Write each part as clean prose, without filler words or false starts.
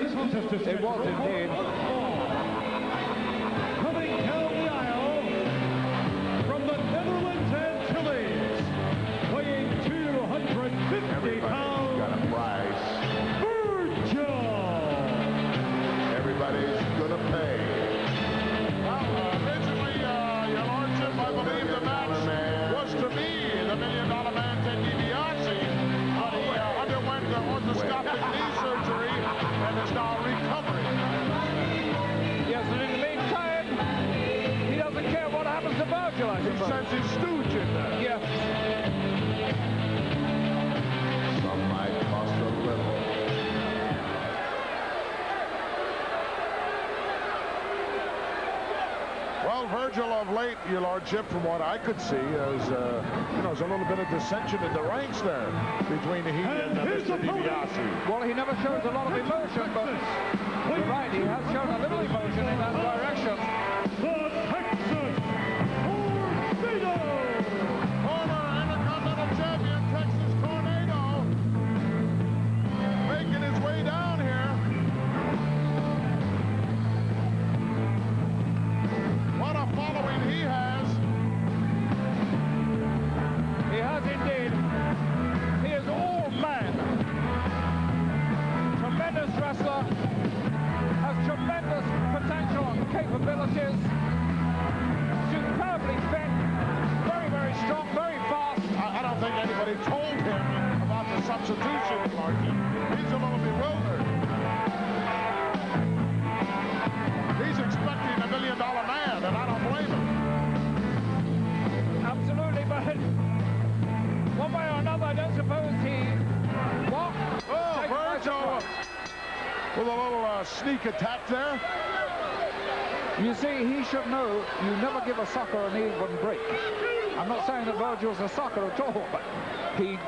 It was indeed. Coming down the aisle from the Netherlands Antilles, weighing 250 pounds. Got a prize. Virgil. Everybody's gonna pay. Well, originally, Your Lordship, I believe the match was to be the $1 Million Man, Ted DiBiase, but he underwent the orthoscopic knee surgery and is now recovering. Yes, and in the meantime, he doesn't care what happens to Virgil, I He suppose. sends his stooge in there. Yeah. Some might cost a little. Well, Virgil of late, Your Lordship, from what I could see, is there's a little bit of dissension in the ranks there between he and Mr. DiBiase. Well, he never shows a lot of emotion, but you're right, he has shown a little emotion in that direction. The Texas Tornado. Former Intercontinental Champion, Texas Tornado, making his way down here. What a following he has. He has indeed. He is all man. Tremendous wrestler. Has tremendous potential and capabilities. Superbly fit. Very, very strong, very fast. I don't think anybody told him about the substitution, Larkin. He's a little bewildered. He's expecting $1 million man, and I don't blame him. Absolutely, but one way or another, I don't suppose he... What? Oh, Virgil with a little sneak attack there. You see, he should know you never give a sucker an even break. I'm not saying that Virgil's a sucker at all, but he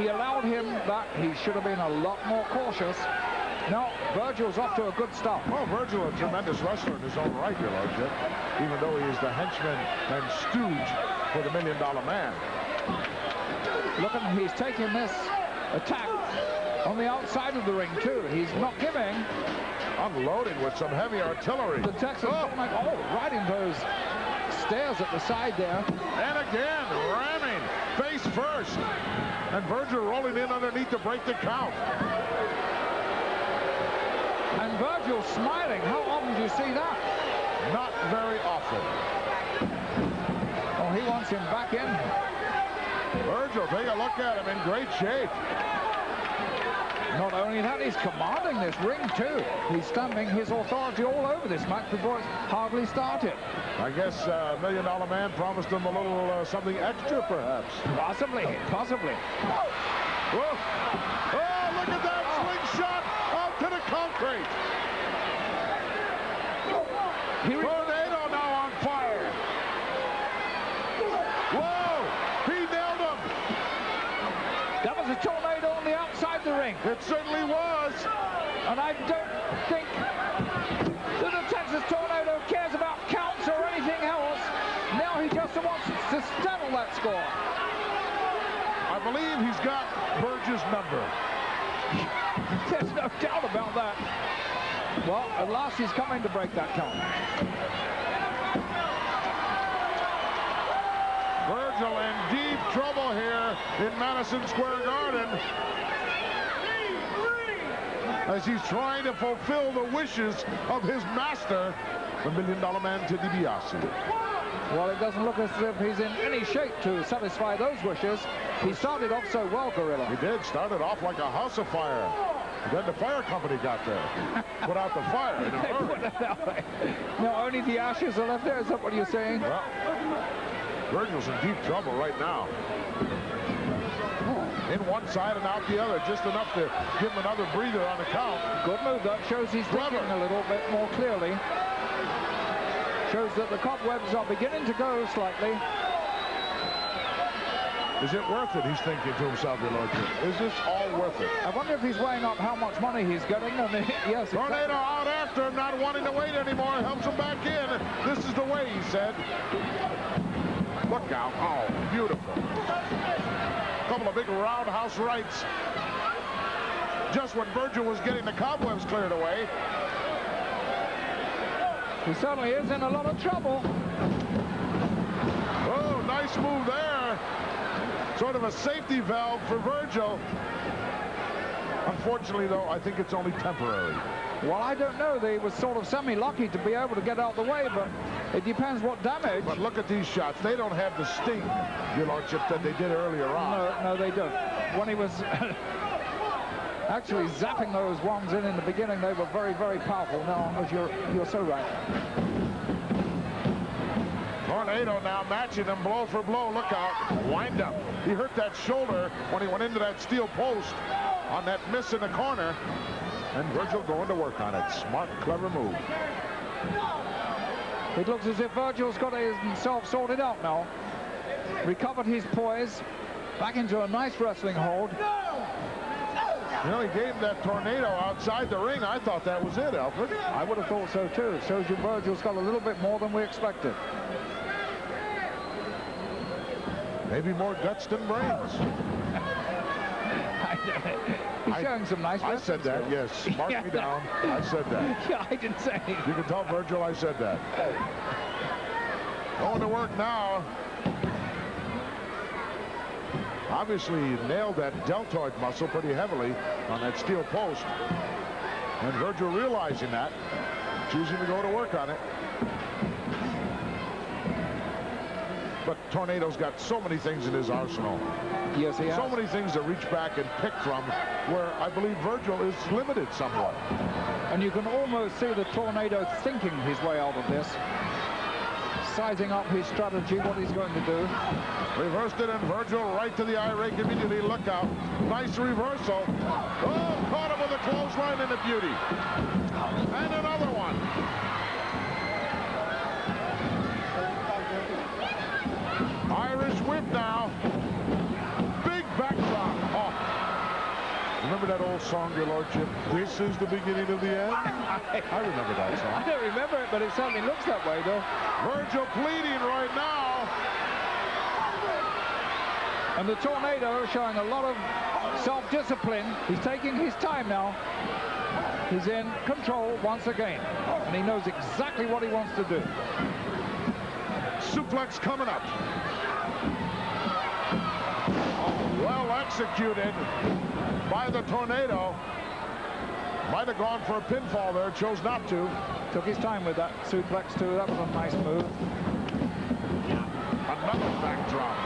allowed him that. He should have been a lot more cautious. Now, Virgil's off to a good start. Well, Virgil, a tremendous wrestler in his own right, Your Lordship, even though he is the henchman and stooge for the $1 Million Man. Look at him, he's taking this attack on the outside of the ring, too. He's not giving. Unloading with some heavy artillery. The Texas right in those stairs at the side there. And again, ramming face first. And Virgil rolling in underneath to break the count. And Virgil smiling. How often do you see that? Not very often. Oh, he wants him back in. Virgil, take a look at him, in great shape. Not only that, he's commanding this ring, too. He's stamping his authority all over this match before it's hardly started. I guess $1 Million Man promised him a little something extra, perhaps. Possibly, possibly. Whoa. Oh, look at that slingshot out to the concrete. Tornado now on fire. Whoa, he nailed him. That was a tornado on the outside the ring. It certainly was. And I don't think that the Texas Tornado cares about counts or anything else. Now he just wants to settle that score. I believe he's got Burge's number. There's no doubt about that. Well, at last he's coming to break that count. Virgil in deep trouble here in Madison Square Garden as he's trying to fulfill the wishes of his master, the $1 Million Man, Ted DiBiase. Well, it doesn't look as if he's in any shape to satisfy those wishes. He started off so well, Gorilla. He did. Started off like a house of fire. Then the fire company got there. Put out the fire in a hurry. No, only the ashes are left there. Is that what you're saying? Well, Virgil's in deep trouble right now. In one side and out the other, just enough to give him another breather on the count. Good move. That shows he's thinking a little bit more clearly. Shows that the cobwebs are beginning to go slightly. Is it worth it, he's thinking to himself, Your Lordship? Is this all worth it? I wonder if he's weighing up how much money he's getting. And yes, Tornado out after him, not wanting to wait anymore. Helps him back in. This is the way, he said. Look out. Oh, beautiful. Couple of big roundhouse rights. just when Virgil was getting the cobwebs cleared away. He certainly is in a lot of trouble. Oh, nice move there. Sort of a safety valve for Virgil. Unfortunately, though, I think it's only temporary. Well, I don't know. They were sort of semi-lucky to be able to get out the way, but it depends what damage. But look at these shots. They don't have the sting, Your Lordship, that they did earlier on. No, they don't. When he was actually zapping those ones in the beginning, they were very, very powerful. Now, as you're so right. Tornado now matching them blow for blow. Look out. Wind up. He hurt that shoulder when he went into that steel post on that miss in the corner. And Virgil going to work on it. Smart, clever move. It looks as if Virgil's got himself sorted out now. Recovered his poise. Back into a nice wrestling hold. You know, he gave that tornado outside the ring. I thought that was it, Alfred. I would have thought so, too. It shows you Virgil's got a little bit more than we expected. Maybe more guts than brains. He's showing some nice I said that, skills. yes. Mark me down. I said that. Yeah, I didn't say. You can tell Virgil I said that. Going to work now. Obviously, he nailed that deltoid muscle pretty heavily on that steel post. And Virgil realizing that, choosing to go to work on it. But Tornado's got so many things in his arsenal. Yes, he has. So many things to reach back and pick from, where I believe Virgil is limited somewhat. And you can almost see the Tornado thinking his way out of this. Sizing up his strategy, what he's going to do. Reversed it, and Virgil right to the eye rake immediately. Look out. Nice reversal. Oh, caught him with a clothesline and a beauty. And another one. Irish whip now. Big backdrop. Oh. Remember that old song, Your Lordship? This is the beginning of the end? I remember that song. I don't remember it, but it certainly looks that way, though. Virgil pleading right now. And the Tornado showing a lot of self-discipline. He's taking his time now. He's in control once again. And he knows exactly what he wants to do. Suplex coming up. Oh, well executed by the Tornado. Might have gone for a pinfall there, chose not to. Took his time with that suplex too. That was a nice move. Another backdrop.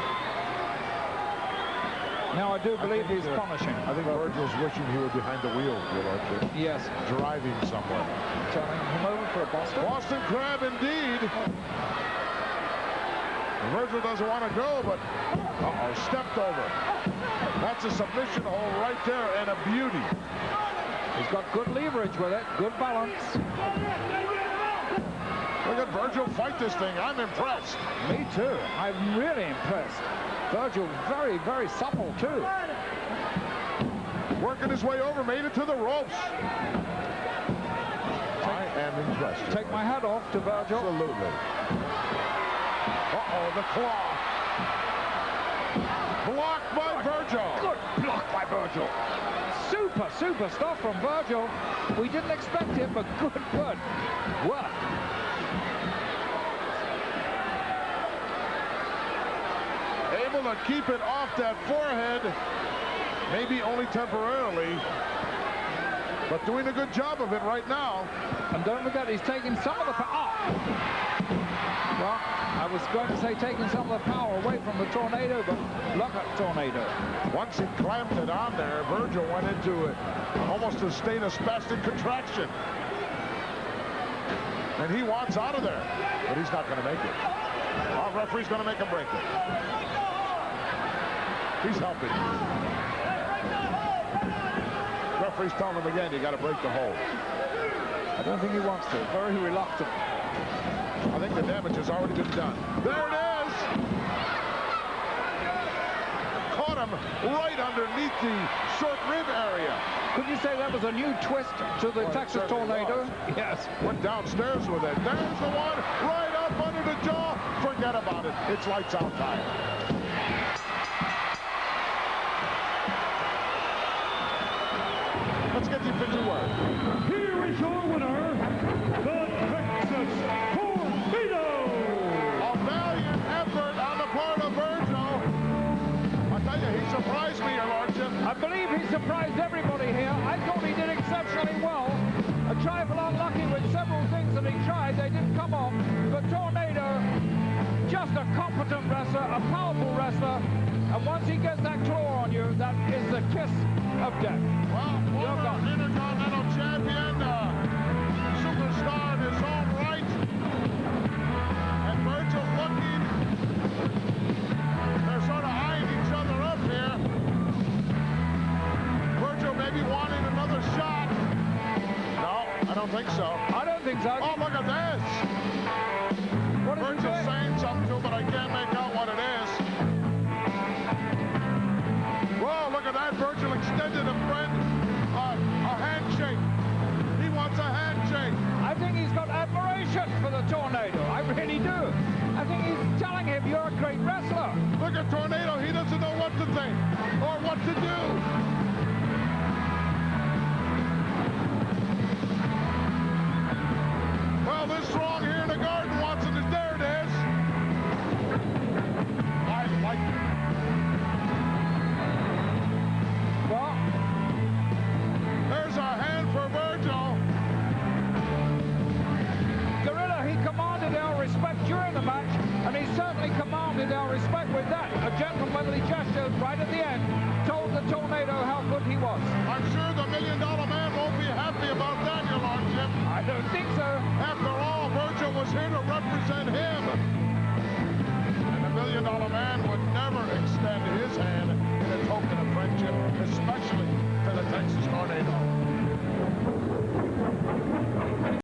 Now I do believe he's punishing. I think Virgil's wishing he were behind the wheel, Your Lordship. Yes. Driving somewhere. Turning him over for a Boston. Boston Crab indeed. Virgil doesn't want to go, but stepped over. That's a submission hold right there and a beauty. He's got good leverage with it, good balance. Look at Virgil fight this thing. I'm impressed. Me too. I'm really impressed. Virgil very, very supple too. Working his way over, made it to the ropes. I am impressed. Take my hat off to Virgil. Absolutely. Uh-oh, the claw. Blocked by Virgil. Good block by Virgil. Super, super stuff from Virgil. We didn't expect it, but good work. Able to keep it off that forehead, maybe only temporarily, but doing a good job of it right now. And don't forget, he's taking some of the power. Well, I was going to say taking some of the power away from the Tornado, but look at Tornado. Once he clamped it on there, Virgil went into it almost a state of spastic contraction. And he wants out of there, but he's not going to make it. Our referee's going to make him break it. He's helping. Referee's telling him again, you got to break the hold. I don't think he wants to. Very reluctant. I think the damage has already been done. There it is! Caught him right underneath the short rib area. Could you say that was a new twist to the Texas Tornado? Yes. Went downstairs with it. There's the one right up under the jaw. Forget about it. It's lights out time. you fit your word. Here is your winner, the Texas Tornado. A valiant effort on the part of Virgil. I tell you, he surprised me, Your Lordship. I believe he surprised everybody here. I thought he did exceptionally well. A trifle unlucky with several things that he tried. They didn't come off. But Tornado, just a competent wrestler, a powerful wrestler. And once he gets that claw on you, that is the kiss of death. Well, You're former gone. Intercontinental Champion, superstar in his own right. And Virgil looking. They're sort of eyeing each other up here. Virgil maybe wanting another shot. No, I don't think so. I don't think so. Oh, look at this. What is he Virgil's doing? saying something to him, but I can't make out what it is. Whoa, look at that. Virgil extended a friend a handshake. He wants a handshake. I think he's got admiration for the Tornado. I really do. I think he's telling him you're a great wrestler. Look at Tornado. He doesn't know what to think or what to do.